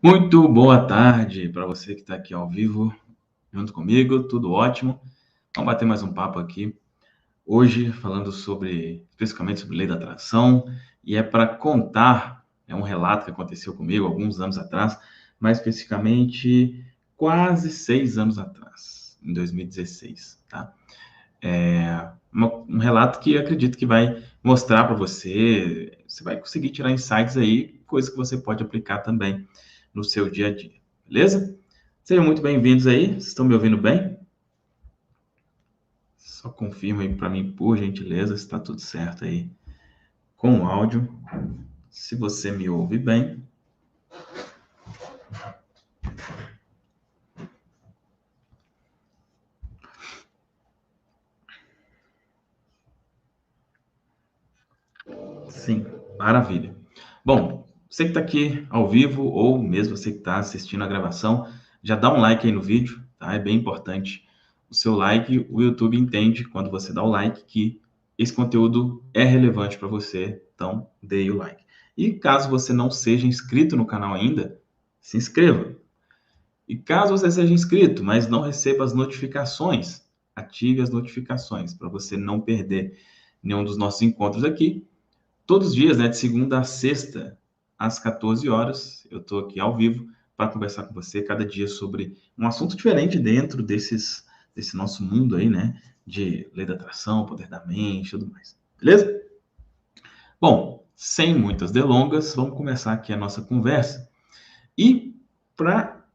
Muito boa tarde para você que está aqui ao vivo junto comigo, tudo ótimo. Vamos bater mais um papo aqui. Hoje falando especificamente sobre lei da atração, e é para contar, é um relato que aconteceu comigo alguns anos atrás, mais especificamente quase 6 anos atrás, em 2016, tá? Um relato que eu acredito que vai mostrar para você vai conseguir tirar insights aí, coisas que você pode aplicar também no seu dia a dia, beleza? Sejam muito bem-vindos aí, vocês estão me ouvindo bem? Só confirma aí para mim, por gentileza, se está tudo certo aí com o áudio. Se você me ouve bem. Sim, maravilha. Bom, você que está aqui ao vivo, ou mesmo você que está assistindo a gravação, já dá um like aí no vídeo, tá? É bem importante. O seu like, o YouTube entende quando você dá o like que esse conteúdo é relevante para você, então dê o like. E caso você não seja inscrito no canal ainda, se inscreva. E caso você seja inscrito, mas não receba as notificações, ative as notificações para você não perder nenhum dos nossos encontros aqui. Todos os dias, né, de segunda a sexta, às 14 horas, eu estou aqui ao vivo para conversar com você cada dia sobre um assunto diferente dentro desse nosso mundo aí, né, de lei da atração, poder da mente e tudo mais. Beleza? Bom, sem muitas delongas, vamos começar aqui a nossa conversa. E para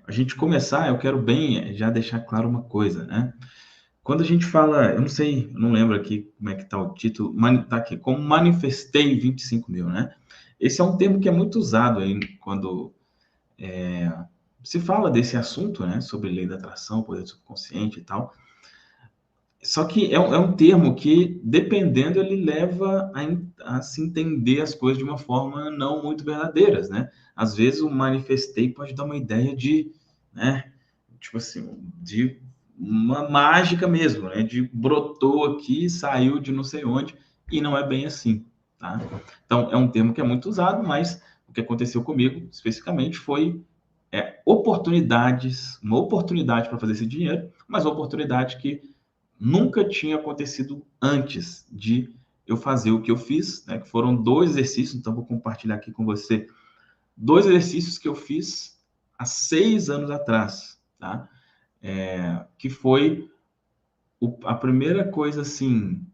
a gente começar, eu quero bem já deixar claro uma coisa, né? Quando a gente fala, eu não sei, eu não lembro aqui como é que está o título, tá aqui, como manifestei 25 mil, né? Esse é um termo que é muito usado aí quando se fala desse assunto, né? Sobre lei da atração, poder subconsciente e tal. Só que é um termo que, dependendo, ele leva a se entender as coisas de uma forma não muito verdadeiras, né? Às vezes o manifestei pode dar uma ideia de, né? Tipo assim, de uma mágica mesmo, né? De brotou aqui, saiu de não sei onde, e não é bem assim, tá? Então, é um termo que é muito usado, mas o que aconteceu comigo, especificamente, foi uma oportunidade para fazer esse dinheiro, mas uma oportunidade que nunca tinha acontecido antes de eu fazer o que eu fiz, né? Que foram 2 exercícios, então vou compartilhar aqui com você 2 exercícios que eu fiz há 6 anos atrás, tá? Que foi a primeira coisa assim,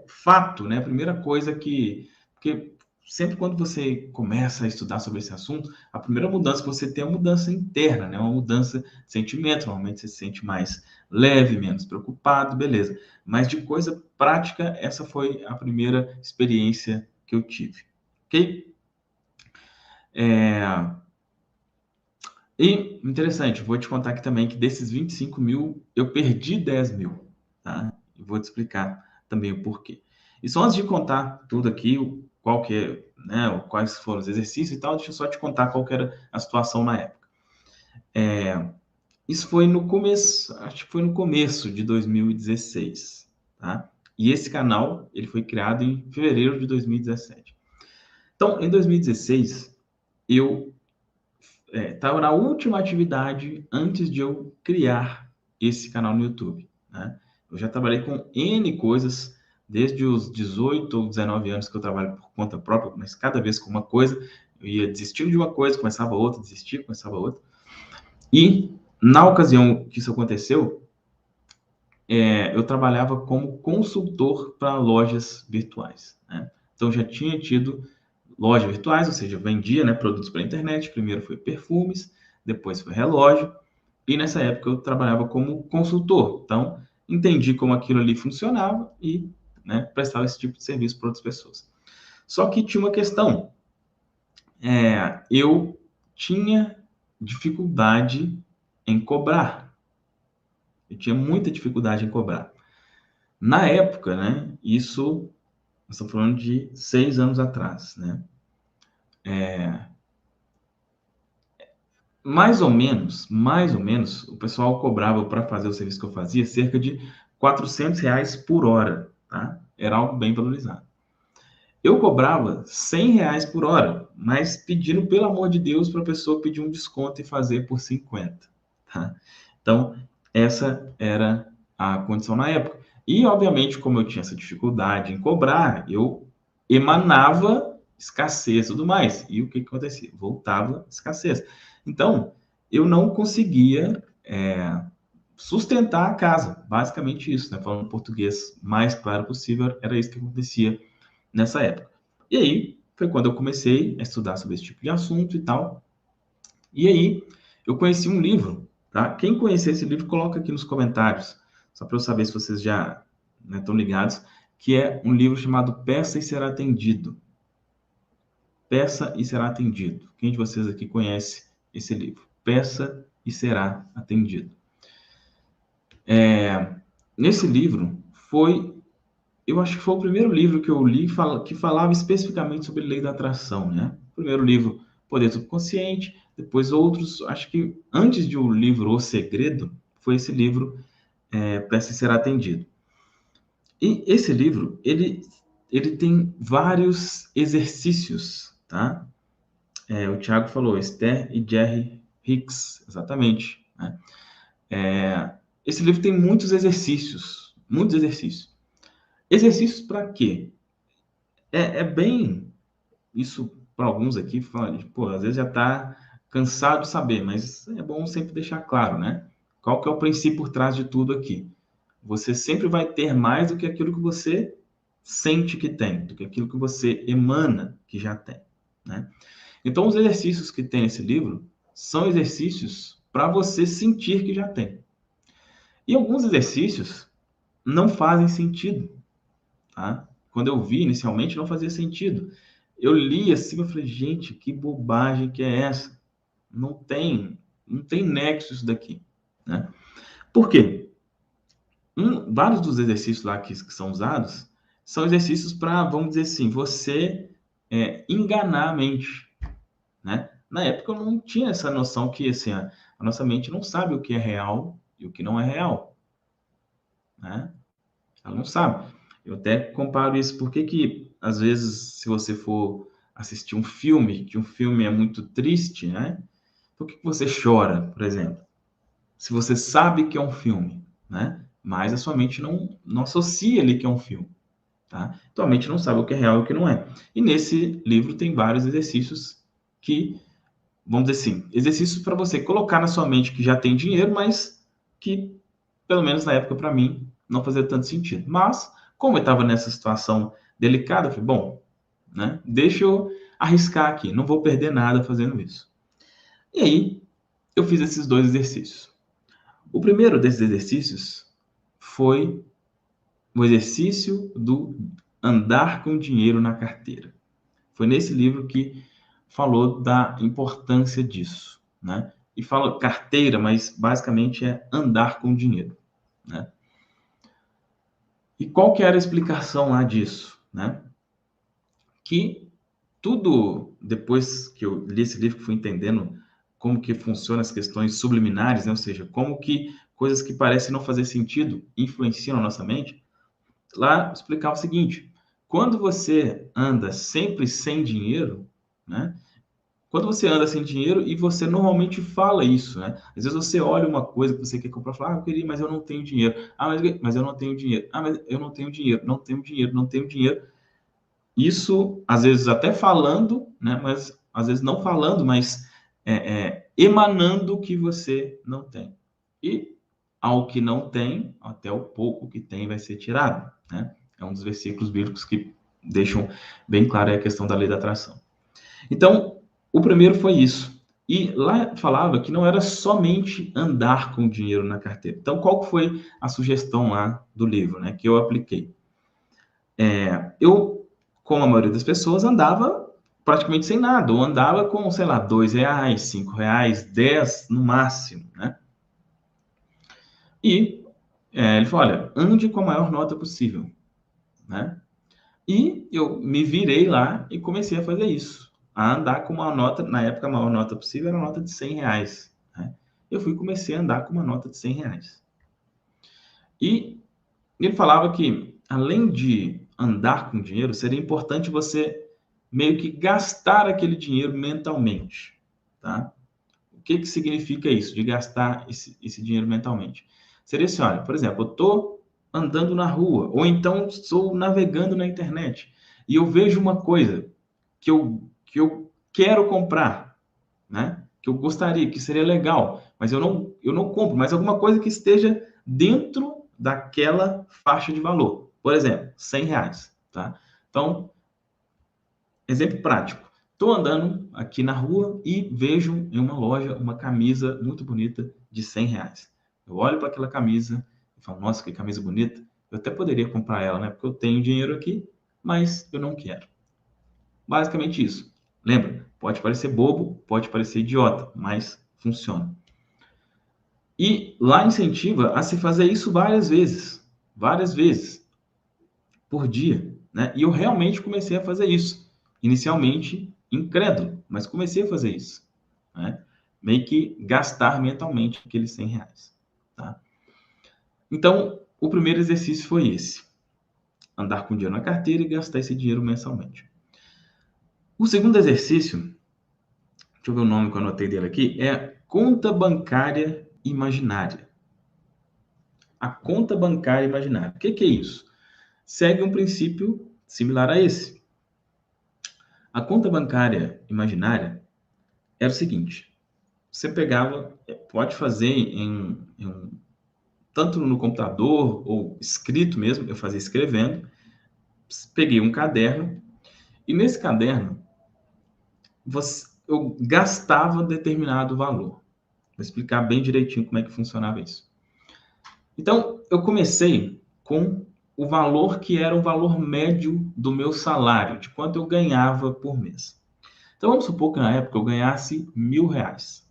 fato, né? A primeira coisa porque sempre quando você começa a estudar sobre esse assunto, a primeira mudança que você tem é uma mudança interna, né? Uma mudança de sentimento. Normalmente você se sente mais leve, menos preocupado, beleza. Mas de coisa prática, essa foi a primeira experiência que eu tive, ok? E interessante, vou te contar aqui também que desses 25 mil, eu perdi 10 mil, tá? E vou te explicar também o porquê. E só antes de contar tudo aqui, qual que é, né, quais foram os exercícios e tal, deixa eu só te contar qual que era a situação na época. Isso foi no começo, acho que foi no começo de 2016, tá? E esse canal, ele foi criado em fevereiro de 2017. Então, em 2016, eu estava na última atividade antes de eu criar esse canal no YouTube, né? Eu já trabalhei com N coisas, desde os 18 ou 19 anos que eu trabalho por conta própria, mas cada vez com uma coisa, eu ia desistindo de uma coisa, começava outra, desistia, começava outra. E, na ocasião que isso aconteceu, eu trabalhava como consultor para lojas virtuais, né? Então, já tinha tido lojas virtuais, ou seja, vendia, né, produtos para a internet. Primeiro foi perfumes, depois foi relógio, e nessa época eu trabalhava como consultor. Então, entendi como aquilo ali funcionava e, né, prestava esse tipo de serviço para outras pessoas. Só que tinha uma questão. Eu tinha dificuldade em cobrar. Eu tinha muita dificuldade em cobrar. Na época, né, isso, nós estamos falando de 6 anos atrás, né? Mais ou menos, o pessoal cobrava para fazer o serviço que eu fazia cerca de R$ 400 por hora, tá? Era algo bem valorizado. Eu cobrava R$ 100 por hora, mas pedindo, pelo amor de Deus, para a pessoa pedir um desconto e fazer por 50, tá? Então, essa era a condição na época. E, obviamente, como eu tinha essa dificuldade em cobrar, eu emanava escassez e tudo mais. E o que acontecia? Voltava escassez. Então, eu não conseguia sustentar a casa. Basicamente isso, né? Falando português mais claro possível, era isso que acontecia nessa época. E aí, foi quando eu comecei a estudar sobre esse tipo de assunto e tal. E aí, eu conheci um livro, tá? Quem conhecer esse livro, coloca aqui nos comentários, só para eu saber se vocês já estão ligados, que é um livro chamado Peça e Será Atendido. Peça e Será Atendido. Quem de vocês aqui conhece esse livro? Peça e Será Atendido. Nesse livro, eu acho que foi o primeiro livro que eu li que falava especificamente sobre lei da atração, né? Primeiro livro, Poder Subconsciente, depois outros, acho que antes de o livro O Segredo, foi esse livro, Peça e Será Atendido. E esse livro, ele tem vários exercícios, tá? O Thiago falou, Esther e Jerry Hicks, exatamente, né? Esse livro tem muitos exercícios, muitos exercícios. Exercícios para quê? É bem isso para alguns aqui, pô, às vezes já está cansado de saber, mas é bom sempre deixar claro, né? Qual que é o princípio por trás de tudo aqui? Você sempre vai ter mais do que aquilo que você sente que tem, do que aquilo que você emana que já tem, né? Então, os exercícios que tem nesse livro são exercícios para você sentir que já tem. E alguns exercícios não fazem sentido, tá? Quando eu vi inicialmente, não fazia sentido. Eu li assim, eu falei, gente, que bobagem que é essa? Não tem nexo isso daqui, né? Por quê? Vários dos exercícios lá que são usados são exercícios para, vamos dizer assim, você enganar a mente, né? Na época eu não tinha essa noção que assim, a nossa mente não sabe o que é real e o que não é real, né? Ela não sabe. Eu até comparo isso, porque às vezes, se você for assistir um filme, que um filme é muito triste, né? Por que você chora, por exemplo? Se você sabe que é um filme, né? Mas a sua mente não associa ali que é um filme, tá? Tua mente não sabe o que é real e o que não é. E nesse livro tem vários exercícios que, vamos dizer assim, exercícios para você colocar na sua mente que já tem dinheiro, mas que, pelo menos na época, para mim, não fazia tanto sentido. Mas, como eu estava nessa situação delicada, eu falei, bom, né? Deixa eu arriscar aqui, não vou perder nada fazendo isso. E aí, eu fiz esses dois exercícios. O primeiro desses exercícios foi o exercício do andar com dinheiro na carteira. Foi nesse livro que falou da importância disso, né? E fala carteira, mas basicamente é andar com dinheiro, né? E qual que era a explicação lá disso, né? Que tudo, depois que eu li esse livro, que fui entendendo como que funcionam as questões subliminares, né? Ou seja, como que coisas que parecem não fazer sentido influenciam a nossa mente, lá explicava o seguinte: quando você anda sempre sem dinheiro, né? Quando você anda sem dinheiro e você normalmente fala isso, né? Às vezes você olha uma coisa que você quer comprar e fala, eu queria, mas eu não tenho dinheiro. Mas eu não tenho dinheiro. Mas eu não tenho dinheiro, não tenho dinheiro, não tenho dinheiro. Isso, às vezes, até falando, né? Mas às vezes não falando, mas emanando o que você não tem. E ao que não tem, até o pouco que tem vai ser tirado, né? É um dos versículos bíblicos que deixam bem clara a questão da lei da atração. Então, o primeiro foi isso. E lá falava que não era somente andar com dinheiro na carteira. Então, qual foi a sugestão lá do livro, né, que eu apliquei? Eu, como a maioria das pessoas, andava praticamente sem nada, ou andava com, sei lá, R$ 2, R$ 5, 10 no máximo, né? E ele falou, olha, ande com a maior nota possível, né? E eu me virei lá e comecei a fazer isso, a andar com uma nota, na época a maior nota possível era a nota de R$ 100, né? Eu comecei a andar com uma nota de R$ 100. E ele falava que, além de andar com dinheiro, seria importante você meio que gastar aquele dinheiro mentalmente, tá? O que significa isso, de gastar esse dinheiro mentalmente? Seria assim, olha, por exemplo, eu estou andando na rua, ou então estou navegando na internet, e eu vejo uma coisa que eu quero comprar, né? Que eu gostaria, que seria legal, mas eu não compro, mas alguma coisa que esteja dentro daquela faixa de valor. Por exemplo, R$ 100, tá? Então, exemplo prático. Estou andando aqui na rua e vejo em uma loja uma camisa muito bonita de R$ 100. Eu olho para aquela camisa e falo, nossa, que camisa bonita. Eu até poderia comprar ela, né? Porque eu tenho dinheiro aqui, mas eu não quero. Basicamente isso. Lembra? Pode parecer bobo, pode parecer idiota, mas funciona. E lá incentiva a se fazer isso várias vezes por dia, né? E eu realmente comecei a fazer isso. Inicialmente incrédulo, mas comecei a fazer isso, né? Meio que gastar mentalmente aqueles R$ 100, tá? Então, o primeiro exercício foi esse: andar com dinheiro na carteira e gastar esse dinheiro mensalmente. O segundo exercício, deixa eu ver o nome que eu anotei dele aqui, é conta bancária imaginária. A conta bancária imaginária. O que é isso? Segue um princípio similar a esse. A conta bancária imaginária era o seguinte: você pegava, pode fazer tanto no computador ou escrito mesmo, eu fazia escrevendo, peguei um caderno e nesse caderno eu gastava determinado valor. Vou explicar bem direitinho como é que funcionava isso. Então, eu comecei com o valor que era o valor médio do meu salário, de quanto eu ganhava por mês. Então, vamos supor que na época eu ganhasse R$ 1.000,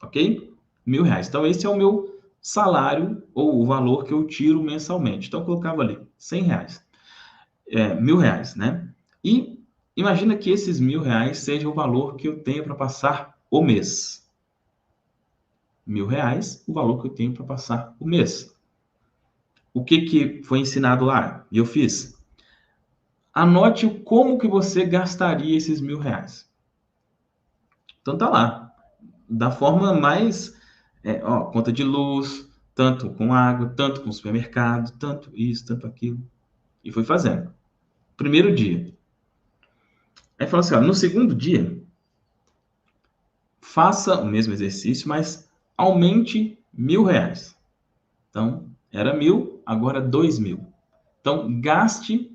ok? R$ 1.000. Então, esse é o meu salário ou o valor que eu tiro mensalmente. Então, eu colocava ali R$ 100, R$ 1.000, né? E imagina que esses R$ 1.000 seja o valor que eu tenho para passar o mês. R$ 1.000, o valor que eu tenho para passar o mês. O que foi ensinado lá? E eu fiz. Anote como que você gastaria esses R$ 1.000. Então tá lá, da forma mais, conta de luz, tanto com água, tanto com supermercado, tanto isso, tanto aquilo. E fui fazendo. Primeiro dia. Aí falou assim, ó, no segundo dia, faça o mesmo exercício, mas aumente R$ 1.000. Então, era 1.000, agora 2.000. Então, gaste.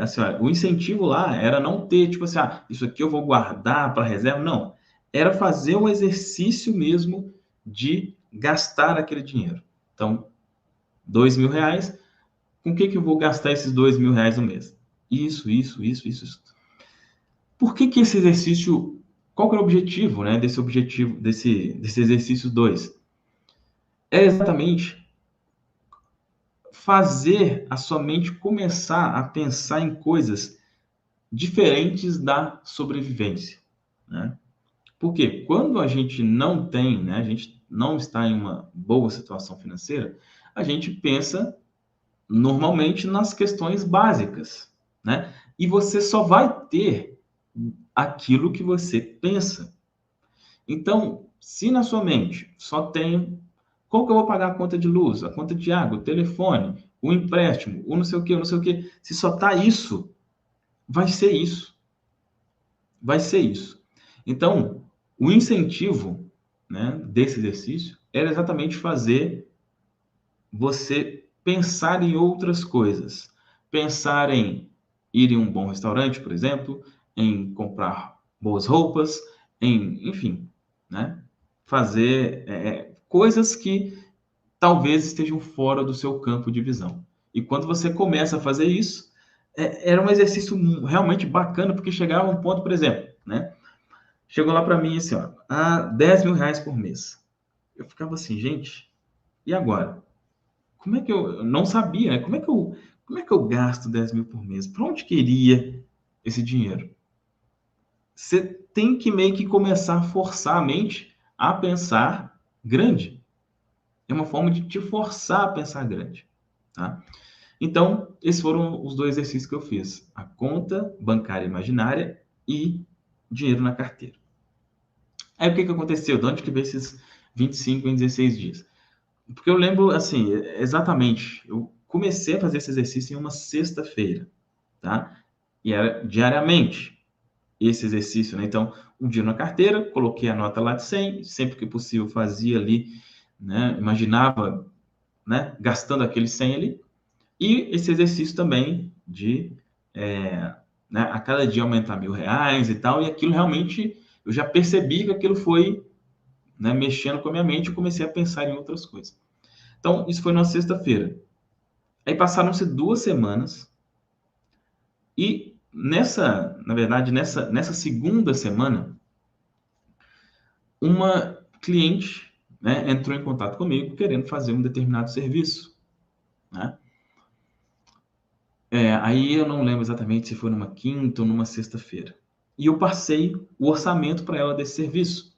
Assim, ó, o incentivo lá era não ter, tipo assim, isso aqui eu vou guardar para reserva. Não. Era fazer um exercício mesmo de gastar aquele dinheiro. Então, R$ 2.000. Com o que eu vou gastar esses R$ 2.000 no mês? Isso. Por que esse exercício, qual que é o objetivo, né, desse exercício 2? É exatamente fazer a sua mente começar a pensar em coisas diferentes da sobrevivência, né? Porque quando a gente não tem, né, a gente não está em uma boa situação financeira, a gente pensa normalmente nas questões básicas, né? E você só vai ter aquilo que você pensa. Então, se na sua mente só tem qual que eu vou pagar a conta de luz, a conta de água, o telefone, o empréstimo, o não sei o que, se só tá isso, vai ser isso. Vai ser isso. Então, o incentivo, né, desse exercício era exatamente fazer você pensar em outras coisas. Pensar em ir em um bom restaurante, por exemplo, em comprar boas roupas, enfim, né? Fazer coisas que talvez estejam fora do seu campo de visão. E quando você começa a fazer isso, era um exercício realmente bacana, porque chegava um ponto, por exemplo, né? Chegou lá para mim assim, ó, R$ 10.000 por mês. Eu ficava assim, gente, e agora? Como é que eu não sabia, né? Como é que eu gasto 10.000 por mês? Para onde queria esse dinheiro? Você tem que meio que começar a forçar a mente a pensar grande. É uma forma de te forçar a pensar grande. tá? Então, esses foram os 2 exercícios que eu fiz: a conta bancária imaginária e dinheiro na carteira. Aí, o que aconteceu? De onde que veio esses 25 em 16 dias? Porque eu lembro, assim, exatamente, eu comecei a fazer esse exercício em uma sexta-feira, tá? E era diariamente esse exercício, né? Então, um dia na carteira, coloquei a nota lá de 100, sempre que possível fazia ali, né? Imaginava, né? Gastando aquele 100 ali. E esse exercício também de, né? A cada dia aumentar R$ 1.000 e tal. E aquilo realmente, eu já percebi que aquilo foi, né? Mexendo com a minha mente e comecei a pensar em outras coisas. Então, isso foi na sexta-feira. Aí passaram-se 2 semanas e na verdade, nessa segunda semana, uma cliente, né, entrou em contato comigo querendo fazer um determinado serviço, né? Aí eu não lembro exatamente se foi numa quinta ou numa sexta-feira. E eu passei o orçamento para ela desse serviço.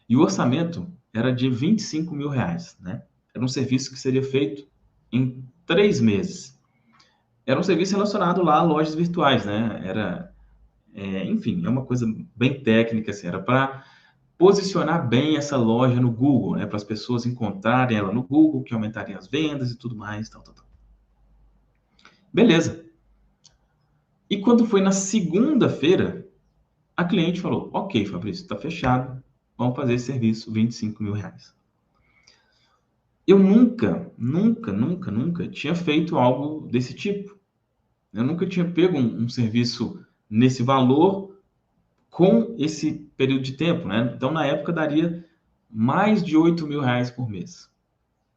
E o orçamento era de R$ 25.000, né? Era um serviço que seria feito em 3 meses. Era um serviço relacionado lá a lojas virtuais, né? Enfim, é uma coisa bem técnica, assim, era para posicionar bem essa loja no Google, né? Para as pessoas encontrarem ela no Google, que aumentaria as vendas e tudo mais, tal, tal, tal. Beleza. E quando foi na segunda-feira, a cliente falou: Ok, Fabrício, está fechado, vamos fazer esse serviço, R$ 25.000. Eu nunca, nunca, nunca, nunca tinha feito algo desse tipo. Eu nunca tinha pego um serviço nesse valor com esse período de tempo, né? Então, na época, daria mais de R$ 8.000 por mês,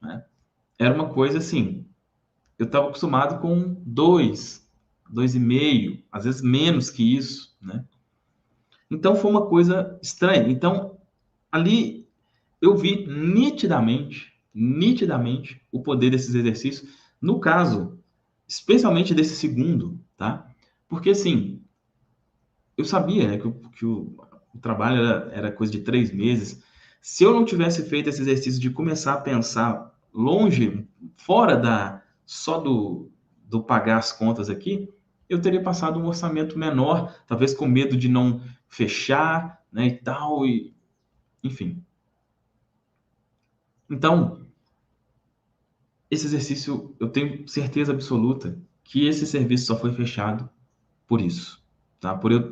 né? Era uma coisa assim, eu estava acostumado com 2,5, às vezes menos que isso, né? Então, foi uma coisa estranha. Então, ali eu vi nitidamente o poder desses exercícios, no caso, especialmente desse segundo, tá? Porque, assim, eu sabia, né, que o trabalho era coisa de 3 meses. Se eu não tivesse feito esse exercício de começar a pensar longe, fora só do pagar as contas aqui, eu teria passado um orçamento menor, talvez com medo de não fechar, né, e tal, enfim. Então, esse exercício, eu tenho certeza absoluta que esse serviço só foi fechado por isso, tá? Por eu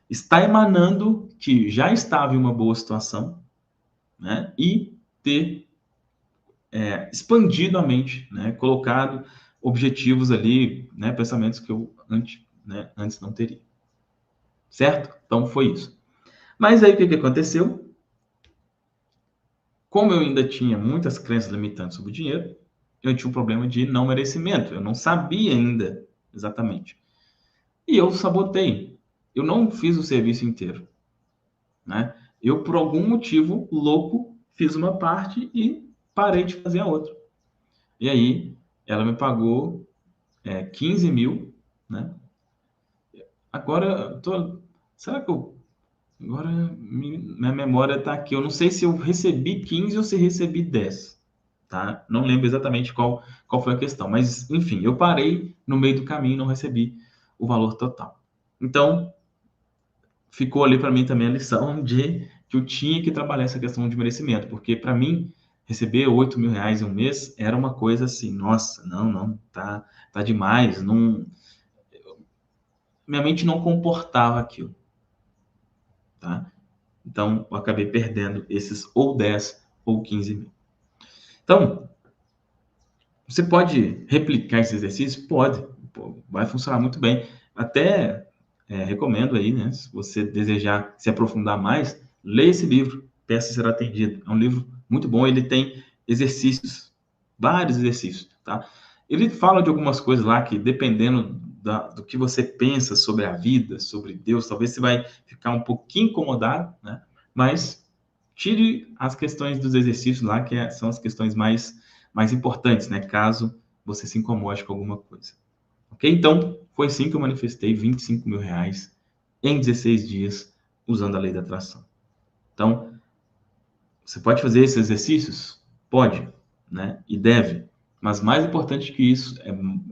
estar emanando que já estava em uma boa situação, né? E ter expandido a mente, né? Colocado objetivos ali, né? Pensamentos que eu antes não teria, certo? Então foi isso. Mas aí o que aconteceu? Como eu ainda tinha muitas crenças limitantes sobre o dinheiro, eu tinha um problema de não merecimento. Eu não sabia ainda exatamente. E eu sabotei. Eu não fiz o serviço inteiro, né? Eu, por algum motivo louco, fiz uma parte e parei de fazer a outra. E aí, ela me pagou 15 mil, né? Agora, será que eu... Agora, minha memória está aqui. Eu não sei se eu recebi 15 ou se recebi 10, tá? Não lembro exatamente qual foi a questão. Mas, enfim, eu parei no meio do caminho e não recebi o valor total. Então, ficou ali para mim também a lição de que eu tinha que trabalhar essa questão de merecimento, porque para mim receber R$ 8.000 em um mês era uma coisa assim, nossa, não, tá demais, não, minha mente não comportava aquilo, tá? Então eu acabei perdendo esses ou 10 ou 15 mil. Então, você pode replicar esse exercício? Pode, pô, vai funcionar muito bem. Até recomendo aí, né? Se você desejar se aprofundar mais, leia esse livro, Peça Será Atendida. É um livro muito bom, ele tem exercícios, vários exercícios, tá? Ele fala de algumas coisas lá que, dependendo do que você pensa sobre a vida, sobre Deus, talvez você vai ficar um pouquinho incomodado, né? Mas tire as questões dos exercícios lá, que são as questões mais importantes, né? Caso você se incomode com alguma coisa. Ok? Então, foi assim que eu manifestei R$ 25.000 em 16 dias usando a lei da atração. Então, você pode fazer esses exercícios? Pode, né? E deve. Mas mais importante que isso,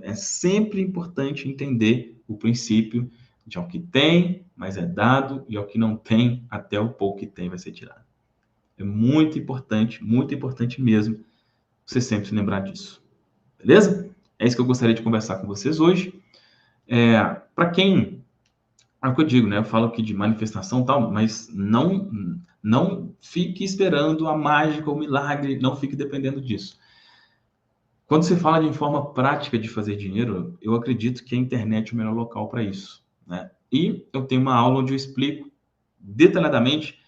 é sempre importante entender o princípio de ao que tem, mas é dado, e ao que não tem, até o pouco que tem vai ser tirado. É muito importante mesmo você sempre se lembrar disso. Beleza? É isso que eu gostaria de conversar com vocês hoje. Para quem, é o que eu digo, né? Eu falo aqui de manifestação e tal, mas não fique esperando a mágica ou o milagre, não fique dependendo disso. Quando se fala de forma prática de fazer dinheiro, eu acredito que a internet é o melhor local para isso, né? E eu tenho uma aula onde eu explico detalhadamente,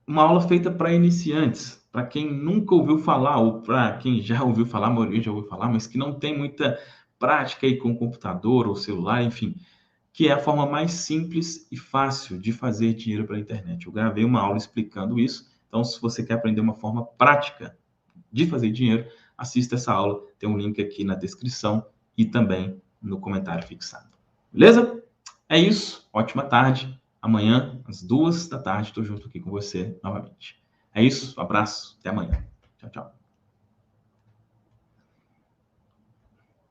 uma aula feita para iniciantes, para quem nunca ouviu falar, ou para quem já ouviu falar, a maioria já ouviu falar, mas que não tem muita prática aí com computador ou celular, enfim, que é a forma mais simples e fácil de fazer dinheiro pela internet. Eu gravei uma aula explicando isso, então se você quer aprender uma forma prática de fazer dinheiro, assista essa aula, tem um link aqui na descrição e também no comentário fixado. Beleza? É isso, ótima tarde. Amanhã, às 2 da tarde, estou junto aqui com você novamente. É isso, um abraço, até amanhã. Tchau, tchau.